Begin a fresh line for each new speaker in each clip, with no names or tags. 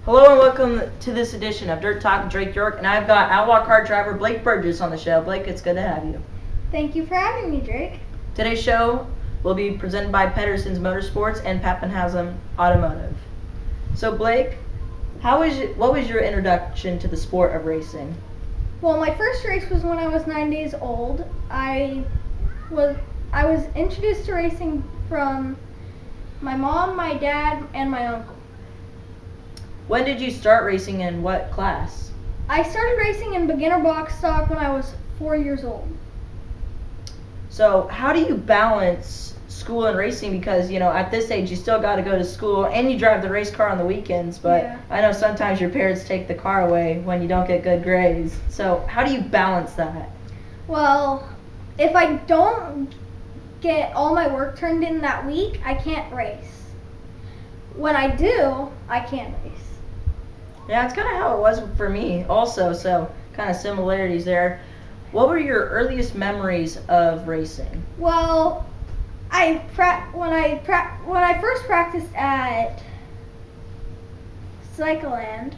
Hello and welcome to this edition of Dirt Talk with Drake York, and I've got Outlaw Car driver Blake Burgess on the show. Blake, it's good to have you.
Thank you for having me, Drake.
Today's show will be presented by Pedersen's Motorsports and Pappenhausen Automotive. So Blake, what was your introduction to the sport of racing?
Well, my first race was when I was 9 days old. I was introduced to racing from my mom, my dad, and my uncle.
When did you start racing and what class?
I started racing in beginner box stock when I was 4 years old.
So how do you balance school and racing? Because, at this age you still got to go to school and you drive the race car on the weekends, but
Yeah.
I know sometimes your parents take the car away when you don't get good grades. So how do you balance that?
Well, if I don't get all my work turned in that week, I can't race. When I do, I can race.
Yeah, it's kind of how it was for me also, so kind of similarities there. What were your earliest memories of racing?
Well, when I first practiced at Cycleland,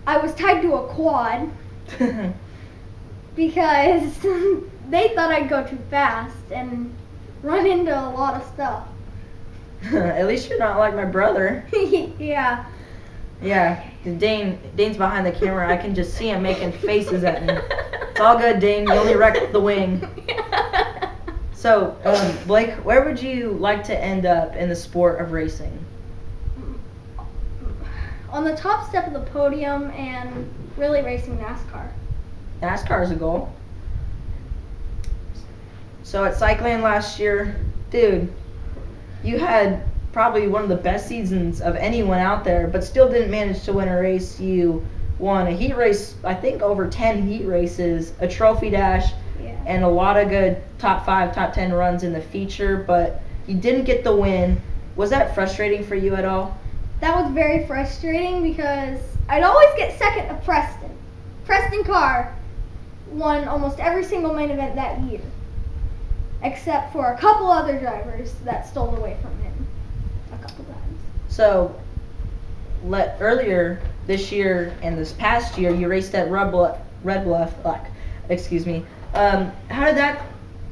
I was tied to a quad because they thought I'd go too fast and run into a lot of stuff.
At least you're not like my brother.
Yeah.
Yeah, Dane's behind the camera. I can just see him making faces at me. It's all good, Dane. You only wrecked the wing. So, Blake, where would you like to end up in the sport of racing?
On the top step of the podium and really racing NASCAR.
NASCAR is a goal. So at Cycling last year, dude, you had probably one of the best seasons of anyone out there, but still didn't manage to win a race. You won a heat race, I think over 10 heat races, a trophy dash,
Yeah.
and a lot of good top 5, top 10 runs in the feature, but you didn't get the win. Was that frustrating for you at all?
That was very frustrating because I'd always get second to Preston. Preston Carr won almost every single main event that year, except for a couple other drivers that stole away from him a couple times.
So, earlier this year and this past year, you raced at Red Bluff. Excuse me. How did that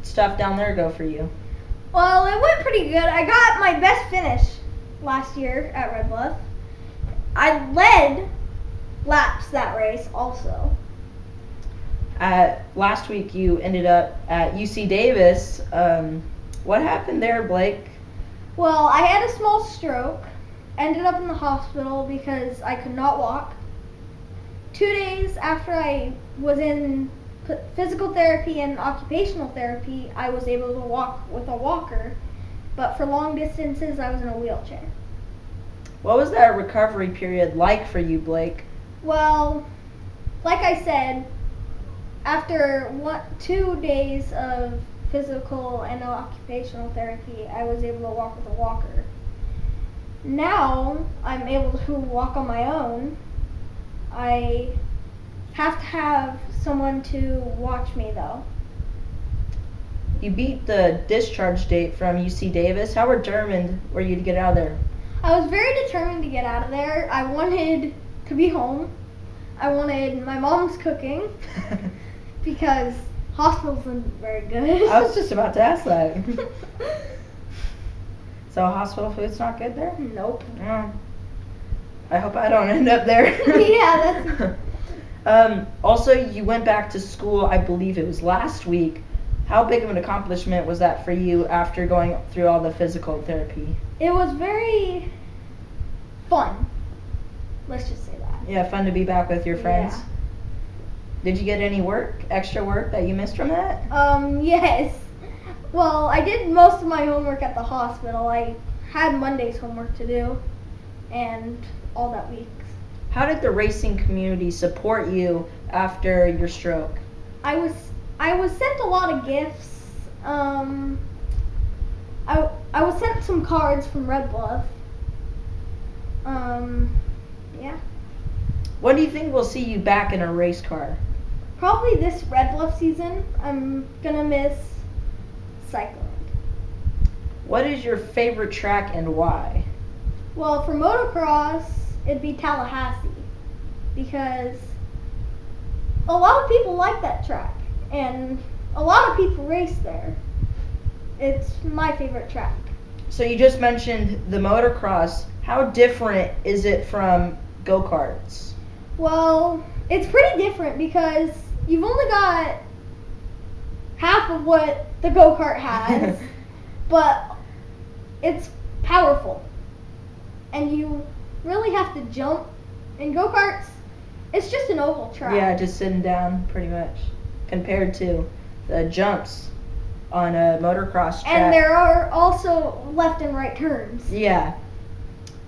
stuff down there go for you?
Well, it went pretty good. I got my best finish last year at Red Bluff. I led laps that race also.
Last week you ended up at UC Davis. What happened there, Blake?
Well, I had a small stroke, ended up in the hospital because I could not walk. 2 days after I was in physical therapy and occupational therapy, I was able to walk with a walker, but for long distances I was in a wheelchair.
What was that recovery period like for you, Blake?
Well, like I said, after 2 days of physical and occupational therapy, I was able to walk with a walker. Now I'm able to walk on my own. I have to have someone to watch me though.
You beat the discharge date from UC Davis. How determined were you to get out of there?
I was very determined to get out of there. I wanted to be home. I wanted my mom's cooking because hospitals isn't very good.
I was just about to ask that. So hospital food's not good there?
Nope.
Oh. I hope I don't end up there.
Yeah, that's...
Also, you went back to school, I believe it was last week. How big of an accomplishment was that for you after going through all the physical therapy?
It was very fun. Let's just say that.
Yeah, fun to be back with your friends.
Yeah.
Did you get any extra work that you missed from that?
Yes. Well, I did most of my homework at the hospital. I had Monday's homework to do and all that week.
How did the racing community support you after your stroke?
I was sent a lot of gifts. I was sent some cards from Red Bluff. Yeah.
When do you think we'll see you back in a race car?
Probably this Red Bluff season. I'm gonna miss cycling.
What is your favorite track and why?
Well, for motocross, it'd be Tallahassee, because a lot of people like that track, and a lot of people race there. It's my favorite track.
So you just mentioned the motocross. How different is it from go-karts?
Well, it's pretty different because you've only got half of what the go-kart has, but it's powerful. And you really have to jump. In go-karts, it's just an oval track.
Yeah, just sitting down pretty much, compared to the jumps on a motocross track.
And there are also left and right turns.
Yeah.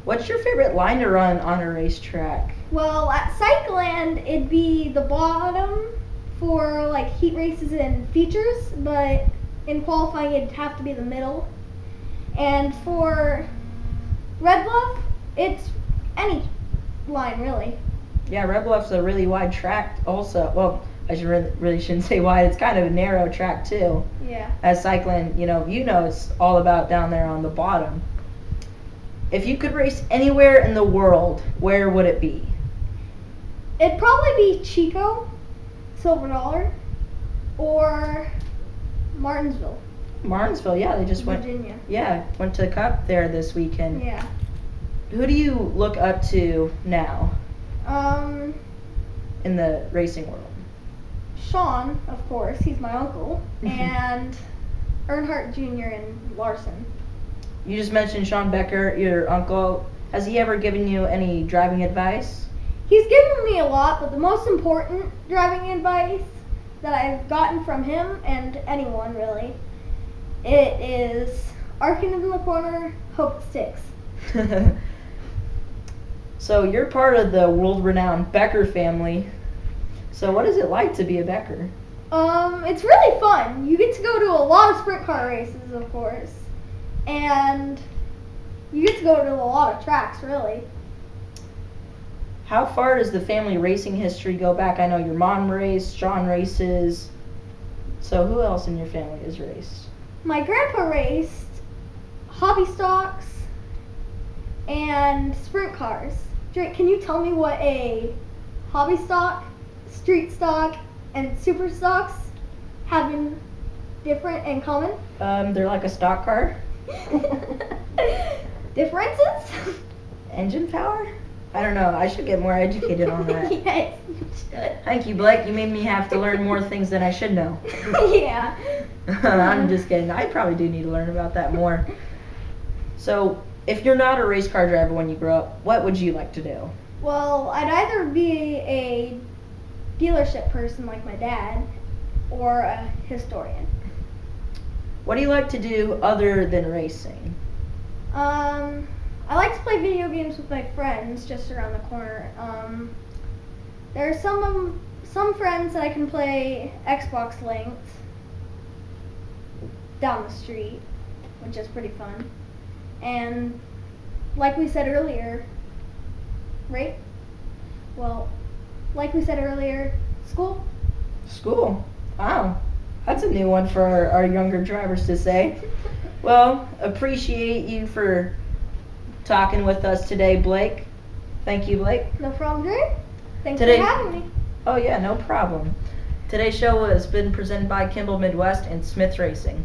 What's your favorite line to run on a racetrack?
Well, at Cycleland, it'd be the bottom for like heat races and features, but in qualifying, it'd have to be the middle. And for Red Bluff, it's any line really.
Yeah, Red Bluff's a really wide track also. Well, I really shouldn't say wide. It's kind of a narrow track too.
Yeah.
As cycling, you know it's all about down there on the bottom. If you could race anywhere in the world, where would it be?
It'd probably be Chico, Silver Dollar, or Martinsville.
Martinsville, yeah, they just
Virginia.
went to the Cup there this weekend.
Yeah.
Who do you look up to now in the racing world?
Sean, of course, he's my uncle, and Earnhardt Jr. and Larson.
You just mentioned Sean Becker, your uncle. Has he ever given you any driving advice?
He's given me a lot, but the most important driving advice that I've gotten from him, and anyone really, it is arcing in the corner, hope it sticks.
So you're part of the world-renowned Becker family. So what is it like to be a Becker?
It's really fun. You get to go to a lot of sprint car races, of course, and you get to go to a lot of tracks, really.
How far does the family racing history go back? I know your mom raced, Sean races. So who else in your family has raced?
My grandpa raced hobby stocks and sprint cars. Drake, can you tell me what a hobby stock, street stock, and super stocks have in different and common?
They're like a stock car.
Differences?
Engine power? I don't know. I should get more educated on that.
Yes, you should.
Thank you, Blake. You made me have to learn more things than I should know.
Yeah.
I'm just kidding. I probably do need to learn about that more. So, if you're not a race car driver when you grow up, what would you like to do?
Well, I'd either be a dealership person like my dad or a historian.
What do you like to do other than racing?
I like to play video games with my friends just around the corner. There are some friends that I can play Xbox linked down the street, which is pretty fun. And like we said earlier, right? Well, like we said earlier, school.
School. Wow. That's a new one for our younger drivers to say. Well, appreciate you for talking with us today, Blake. Thank you, Blake.
No problem, Drake. Thanks
Today-
for having me.
Oh yeah, no problem. Today's show has been presented by Kimball Midwest and Smith Racing.